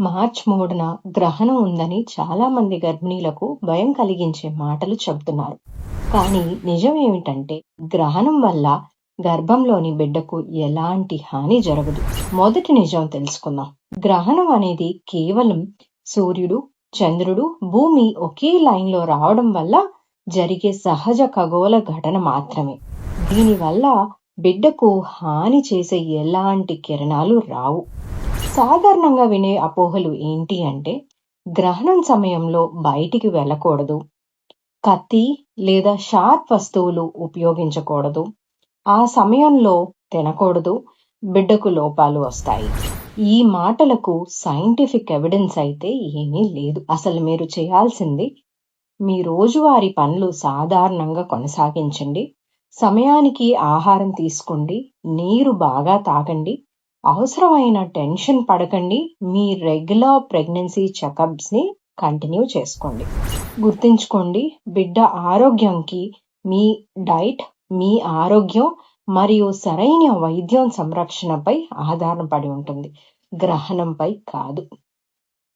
March 3న గ్రహణం ఉందని చాలా మంది గర్భిణీలకు భయం కలిగించే మాటలు చెబుతున్నారు. కానీ నిజమేమిటంటే గ్రహణం వల్ల గర్భంలోని బిడ్డకు ఎలాంటి హాని జరగదు. మొదటి నిజం తెలుసుకుందాం. గ్రహణం అనేది కేవలం సూర్యుడు, చంద్రుడు, భూమి ఒకే లైన్లో రావడం వల్ల జరిగే సహజ ఖగోళ ఘటన మాత్రమే. దీనివల్ల బిడ్డకు హాని చేసే ఎలాంటి కిరణాలు రావు. సాధారణంగా వినే అపోహలు ఏంటి అంటే గ్రహణం సమయంలో బయటికి వెళ్ళకూడదు, కత్తి లేదా షార్ప్ వస్తువులు ఉపయోగించకూడదు, ఆ సమయంలో తినకూడదు, బిడ్డకు లోపాలు వస్తాయి. ఈ మాటలకు సైంటిఫిక్ ఎవిడెన్స్ అయితే ఏమీ లేదు. అసలు మీరు చేయాల్సింది మీ రోజువారీ పనులు సాధారణంగా కొనసాగించండి, సమయానికి ఆహారం తీసుకోండి, నీరు బాగా తాగండి, అవసరమైన టెన్షన్ పడకండి, మీ రెగ్యులర్ ప్రెగ్నెన్సీ చెకప్స్ ని కంటిన్యూ చేసుకోండి. గుర్తుంచుకోండి, బిడ్డ ఆరోగ్యంకి మీ డైట్, మీ ఆరోగ్యం మరియు సరైన వైద్యం సంరక్షణపై ఆధారపడి ఉంటుంది, గ్రహణంపై కాదు.